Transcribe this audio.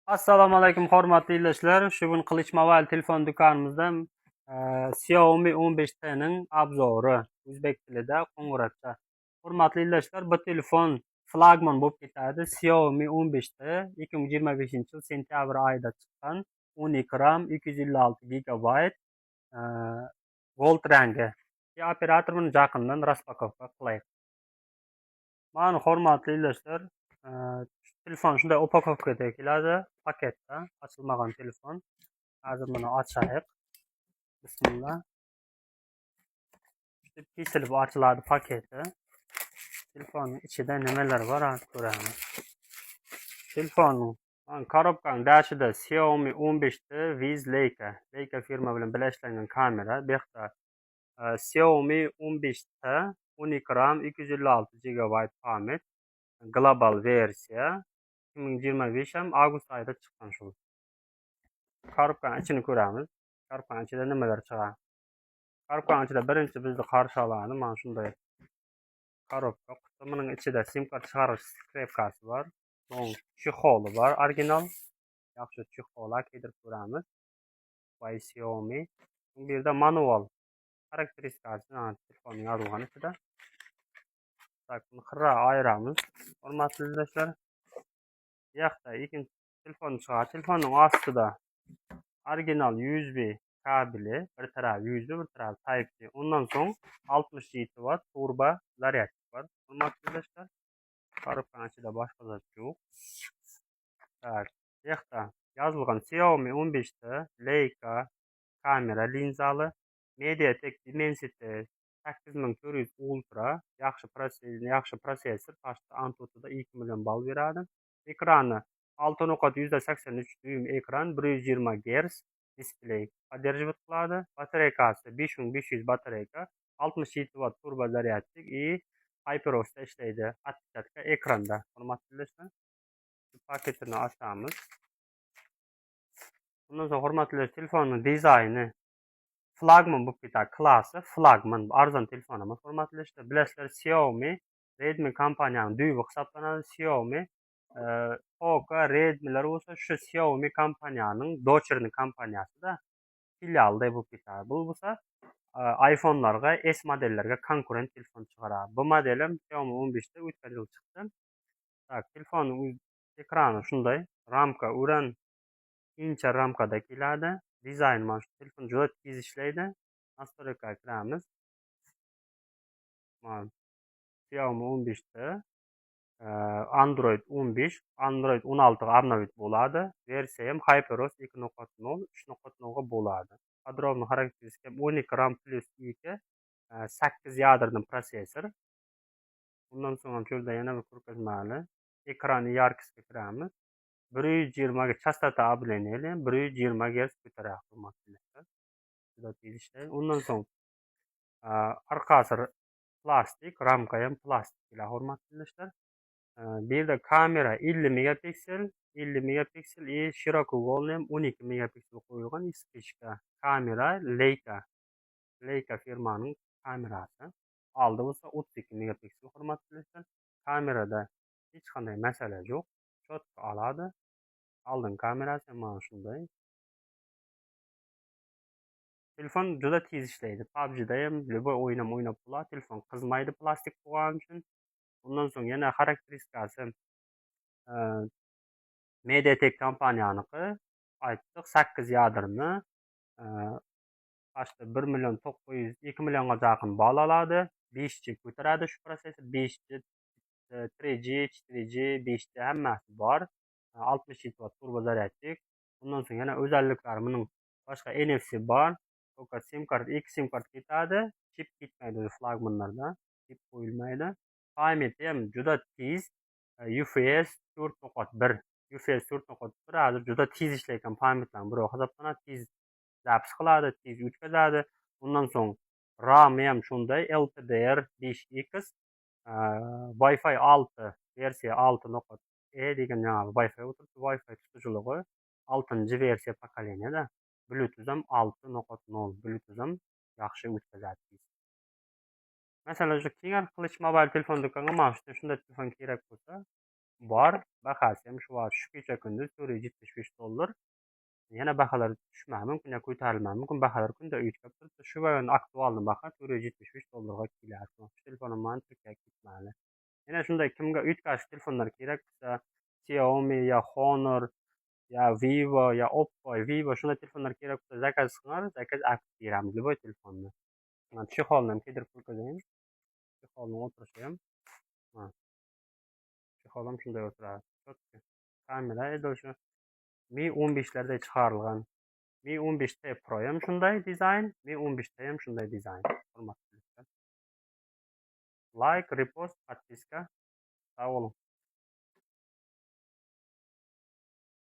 Assalomu alaykum hurmatli do'stlar. Bugun Qilich Mobile telefon do'konimizda Xiaomi 15T ning obzori o'zbek tilida qo'ng'iroqcha. Hurmatli do'stlar, bu telefon flagman bo'lib ketadi. Xiaomi 15T 2025-yil sentyabr oyida chiqqan 12 RAM 256 GB gold rangi. Operator buni yaqindan raspakovka qilaylik. Mana hurmatli do'stlar, telefon shunday upakovkada keladi, paketda ochilmagan telefon. Hozir buni ochaylik. Bismillah. Kesilib ochiladi paketi. Telefonning ichida nimalar bor, hozir ko'ramiz. Telefonning korobkaning dashida Xiaomi 15T with Leica firma bilan birlashtirilgan kamera. Bu yerda Xiaomi 15T 12 RAM 256 GB pamyat. Global versiya 2025 ham avgust oyida chiqqan shu. Korobkaning ichini ko'ramiz. Korobkaning ichida nimalar chiqadi? Korobkaning ichida birinchi bizni qarshi oladi mana shunday korobka. Buning ichida sim kart chiqarish skripkasi bor. So'ng chexoli bor, original. Yaxshi chexol keltirib ko'ramiz. By Xiaomi. Bu yerda manual xarakteristikasi telefonning yozilgan ichida. Tak, xira ayiramiz. Hurmatli do'stlar, bu yoqda ikkinchi telefon chiqadi. Telefonning ostida original USB kabeli, bir taraf USB, bir taraf Type-C. Ondan so'ng 67 watt turbo zaryadka bor. Hurmatli do'stlar, korobkaning ichida boshqa zot yo'q. Tak, bu yoqda yozilgan Xiaomi 15T Leica kamera linzali, MediaTek Dimensity 8400 Ultra, yaxshi protsessor, pastda Antutu'da 2 million ball beradi. Ekrani 6.183 düym ekran, 120 Hz displey поддерживать qiladi. Batareykasi 5500 batareyka, 67 watt turbo zaryadchik и HyperOS'da ishlaydi. Отпечатка ekranda. Hurmatli do'stlar, paketini ochamiz. Bundan so'ng hurmatli do'stlar, telefonning dizayni flagman bo'lib ketadi. Klassi flagman, arzon telefon emas. Hurmatli do'stlar, bilasizlar, Xiaomi Redmi kompaniyaning duyugi hisoblanadi. Xiaomi Poco, Redmi'lar bo'lsa shu Xiaomi kompaniyaning docherni kompaniyasida filialday bo'lib ketadi. Bu bo'lsa iPhone'larga, S modellarga konkurent telefon chiqaradi. Bu model ham Xiaomi 15 da o'tgan yil chiqdi. Tak, telefonning ekrani shunday, ramka o'ran incha ramkada keladi. Dizayn mana shu. Telefon juda tez ishlaydi. Nastroykaga kiramiz. Mana Xiaomi 15da Android 15, Android 16 ga обновить bo'ladi. Versiya ham HyperOS 2.0, 3.0 ga bo'ladi. Подробный xarakteristika 12 RAM plus 2, 8 yadrli protsessor. Bundan so'ng cho'lda yana bir ko'rgazmali. Ekrani yarkisga kiramiz. 120 ga chastota обновления, 120 Hz ko'taradi. Juda tez ishlaydi. Undan so'ng arkasi plastik, ramka ham plastik keladi. Hurmatli do'stlar, bu yerda kamera 50 megapiksel, 50 megapiksel и широкоугольный 12 megapiksel qo'yilgan. Ispechka kamera Leica firmaning kamerasi. Oldi bo'lsa 32 megapiksel. Hurmatli do'stlar, kamerada hech qanday masala yo'q. Cho'tka oladi. Oldin kamerasi mana shunday. Telefon juda tez ishlaydi. PUBG'da ham любой o'yin ham o'ynab bo'ladi. Telefon qizmaydi plastik bo'lgani uchun. Undan so'ng yana xarakteristikasi MediaTek kompaniyaniki aytdik, 8 yadrni, pastda 1 million 900, 2 millionga yaqin ball oladi. 5G ko'taradi shu protsessor. 5G, 3G, 4G, 5G hammasi bor. 67 watt turbo zaryadchik. Bundan so'ng yana o'zalliklari buning boshqa NFC bor. Faqat sim kart, 2 sim kart ketadi. Chip ketmaydi flagmanlarda. Chip qo'yilmaydi. Pamyati ham juda tez. UFS 4.1. UFS 4.1 hozir juda tez ishlayotgan pamyatlarning biri hisoblanadi. Tez zapis qiladi, tez o'tkazadi. Undan so'ng RAM ham shunday, LPDR5X, Wi-Fi 6 versiya 6.e degan Wi-Fi o'tiribdi. Wi-Fi tutuvchiligi 6-versiya pokoleniyada. Bluetooth ham 6.0. Bluetooth ham yaxshi o'tkazadi. Masalan, shu Qilich Mobile telefon do'koniga mana shunday telefon kerak bo'lsa, bor. Bahası ham shu vaqt shu kecha kunduz $475. Yana bahalar tushmagi mumkin yoki ko'tarilmagi mumkin. Bahalar kunda o'chib turibdi. Shu vaqt aktualni baho $475 ga kelyapti. Shu telefonim mani Turkiyaga ketmadi. Yana shunday kimga o'tkazish telefonlar kerak bo'lsa, Xiaomi ya Honor ya Vivo ya Oppo, Vivo shunday telefonlar kerak bo'lsa zakaz qilinglar, zakaz aktiv beramiz любой telefonni. Mana chexolni ham keltirib ko'rsating. Chexolning o'tirishi ham, mana chexol ham shunday o'tiradi. Kamera endi o'sha Mi 15larda chiqarilgan. Mi 15T Pro ham shunday dizayn, Mi 15T ham shunday dizayn. Hurmatli. Like, repost, подписка. Sağ olun.